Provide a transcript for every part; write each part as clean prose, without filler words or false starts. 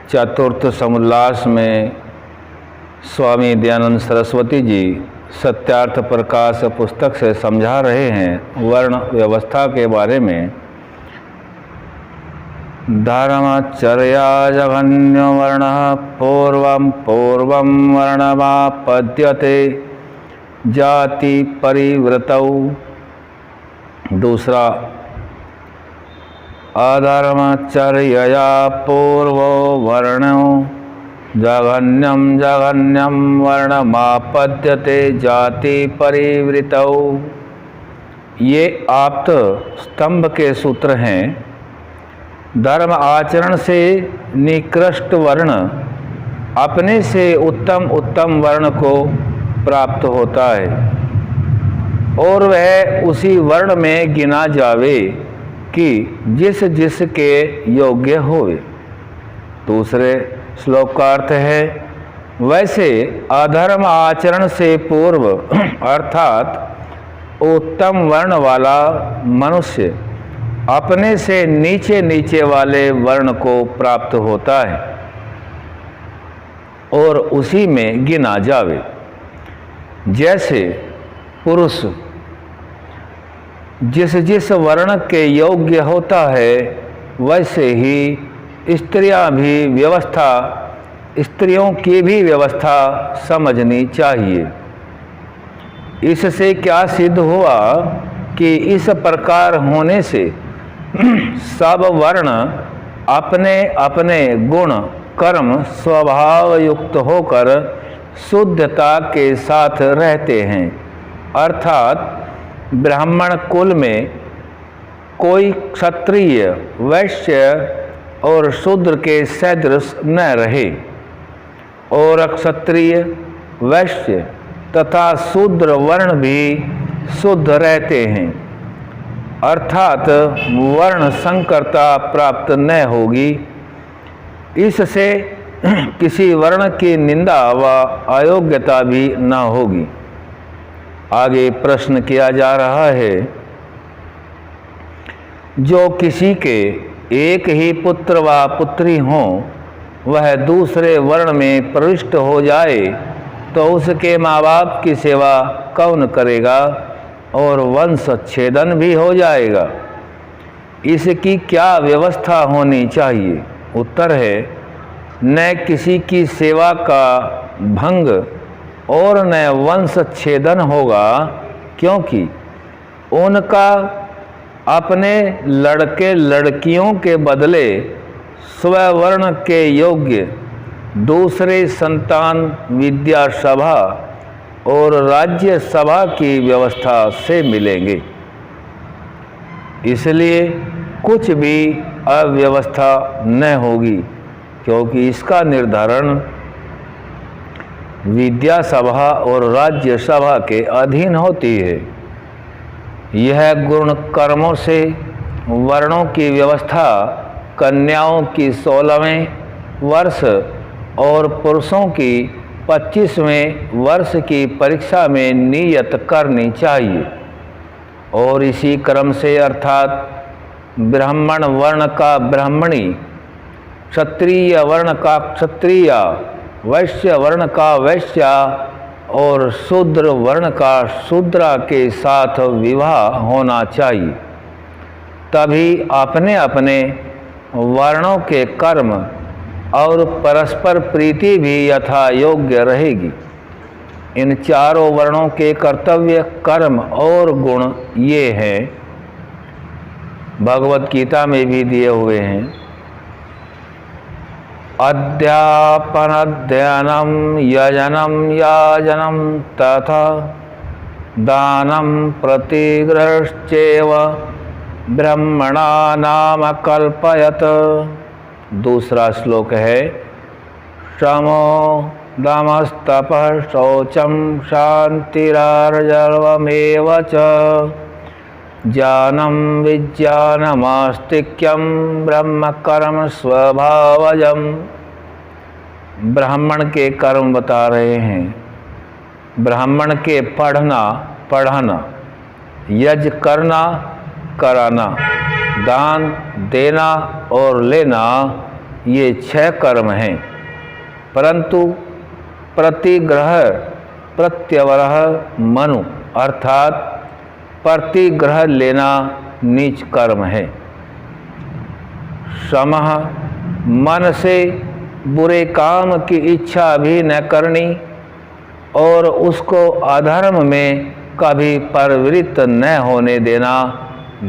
चतुर्थ समुल्लास में स्वामी दयानंद सरस्वती जी सत्यार्थ प्रकाश पुस्तक से समझा रहे हैं वर्ण व्यवस्था के बारे में। धर्मचर्या जघन्य वर्ण पूर्वं वर्णमापद्यते जाति परिवृतौ। दूसरा, अधर्मचर्यया पूर्वो वर्णो जघन्यं वर्णमापद्यते जाति परिवृतौ। ये आप्त स्तंभ के सूत्र हैं। धर्म आचरण से निकृष्ट वर्ण अपने से उत्तम वर्ण को प्राप्त होता है और वह उसी वर्ण में गिना जावे कि जिस के योग्य होवे। दूसरे श्लोक का अर्थ है, वैसे अधर्म आचरण से पूर्व अर्थात उत्तम वर्ण वाला मनुष्य अपने से नीचे वाले वर्ण को प्राप्त होता है और उसी में गिना जावे। जैसे पुरुष जिस वर्ण के योग्य होता है, वैसे ही स्त्रियों की भी व्यवस्था समझनी चाहिए। इससे क्या सिद्ध हुआ कि इस प्रकार होने से सब वर्ण अपने अपने गुण कर्म स्वभाव युक्त होकर शुद्धता के साथ रहते हैं। अर्थात ब्राह्मण कुल में कोई क्षत्रिय वैश्य और शूद्र के सदृश न रहे और क्षत्रिय वैश्य तथा शूद्र वर्ण भी शुद्ध रहते हैं। अर्थात वर्ण संकरता प्राप्त न होगी। इससे किसी वर्ण की निंदा व अयोग्यता भी न होगी। आगे प्रश्न किया जा रहा है, जो किसी के एक ही पुत्र व पुत्री हों, वह दूसरे वर्ण में प्रविष्ट हो जाए तो उसके माँ बाप की सेवा कौन करेगा और वंश छेदन भी हो जाएगा। इसकी क्या व्यवस्था होनी चाहिए? उत्तर है, न किसी की सेवा का भंग और न वंश छेदन होगा, क्योंकि उनका अपने लड़के लड़कियों के बदले स्ववर्ण के योग्य दूसरे संतान विद्या सभा और राज्य सभा की व्यवस्था से मिलेंगे। इसलिए कुछ भी अव्यवस्था न होगी, क्योंकि इसका निर्धारण विद्या सभा और राज्य सभा के अधीन होती है। यह गुण कर्मों से वर्णों की व्यवस्था कन्याओं की 16वें वर्ष और पुरुषों की 25वें वर्ष की परीक्षा में नियत करनी चाहिए और इसी क्रम से अर्थात ब्राह्मण वर्ण का ब्राह्मणी, क्षत्रिय वर्ण का क्षत्रिय, वैश्य वर्ण का वैश्या और शूद्र वर्ण का शूद्रा के साथ विवाह होना चाहिए। तभी अपने अपने वर्णों के कर्म और परस्पर प्रीति भी यथा योग्य रहेगी। इन चारों वर्णों के कर्तव्य कर्म और गुण ये हैं, भगवत गीता में भी दिए हुए हैं। अध्यापन अध्ययनम यजनम याजनम तथा दानम प्रतिगृहश्चैव ब्रह्मणा नाम कल्पयत। दूसरा श्लोक है, शमो दमस्तपः शौचम शांतिरार्जवमेव च ज्ञानम विज्ञानमास्तिक्यम ब्रह्म कर्म स्वभावजम। ब्राह्मण के कर्म बता रहे हैं। ब्राह्मण के पढ़ना, यज्ञ करना कराना, दान देना और लेना, ये 6 कर्म हैं, परंतु प्रतिग्रह प्रत्यवरह मनु अर्थात प्रतिग्रह लेना नीच कर्म है। समः मन से बुरे काम की इच्छा भी न करनी और उसको अधर्म में कभी प्रवृत्त न होने देना।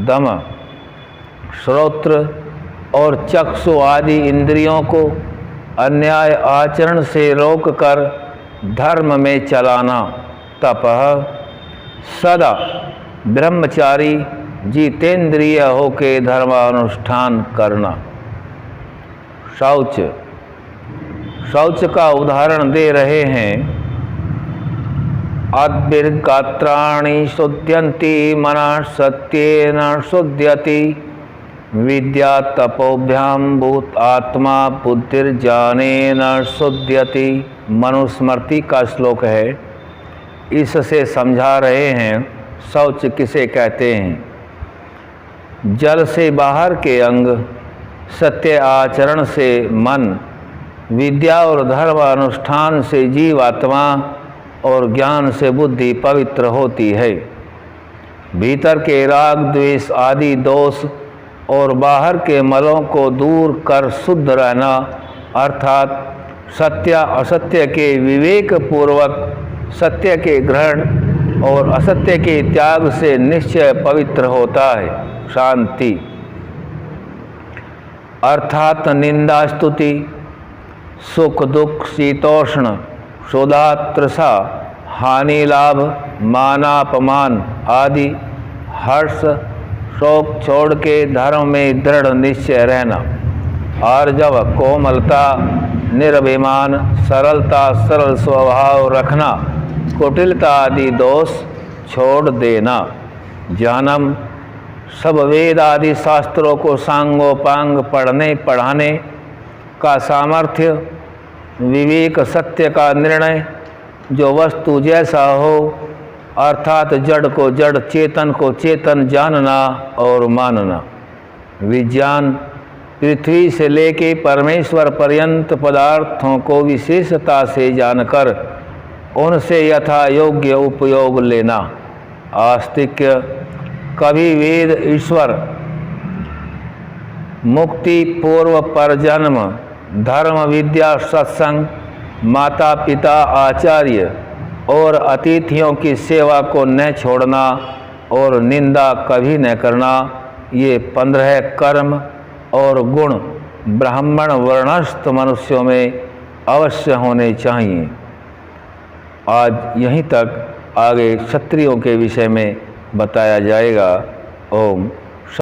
दम श्रोत्र और चक्षु आदि इंद्रियों को अन्याय आचरण से रोककर धर्म में चलाना। तपः सदा ब्रह्मचारी जितेंद्रिय होके धर्मानुष्ठान करना। शौच, शौच का उदाहरण दे रहे हैं। अद्भिर्गात्राणि शुद्ध्यन्ति मनः सत्येन शुद्ध्यति विद्या तपोभ्याम भूत आत्मा बुद्धिर्ज्ञानेन शुद्ध्यति। मनुस्मृति का श्लोक है। इससे समझा रहे हैं शौच किसे कहते हैं। जल से बाहर के अंग, सत्य आचरण से मन, विद्या और धर्म अनुष्ठान से जीवात्मा और ज्ञान से बुद्धि पवित्र होती है। भीतर के राग द्वेष आदि दोष और बाहर के मलों को दूर कर शुद्ध रहना अर्थात सत्य असत्य के विवेक पूर्वक सत्य के ग्रहण और असत्य के त्याग से निश्चय पवित्र होता है। शांति अर्थात निंदा स्तुति, सुख दुख, शीतोष्ण, शोधा तृषा, हानि लाभ, मानापमान आदि हर्ष शोक छोड़ के धर्म में दृढ़ निश्चय रहना। आर्जव कोमलता, निर्भिमान, सरलता, सरल स्वभाव रखना, कुटिलता आदि दोष छोड़ देना। ज्ञानम सब वेद आदि शास्त्रों को सांगोपांग पढ़ने पढ़ाने का सामर्थ्य, विवेक सत्य का निर्णय, जो वस्तु जैसा हो अर्थात जड़ को जड़, चेतन को चेतन जानना और मानना। विज्ञान पृथ्वी से लेके परमेश्वर पर्यंत पदार्थों को विशेषता से जानकर उनसे यथा योग्य उपयोग लेना। आस्तिक्य कभी वेद ईश्वर, मुक्ति पूर्व परजन्म, धर्म विद्या सत्संग, माता पिता आचार्य और अतिथियों की सेवा को न छोड़ना और निंदा कभी न करना। ये 15 कर्म और गुण ब्राह्मण वर्णस्थ मनुष्यों में अवश्य होने चाहिए। आज यहीं तक, आगे क्षत्रियों के विषय में बताया जाएगा। ओम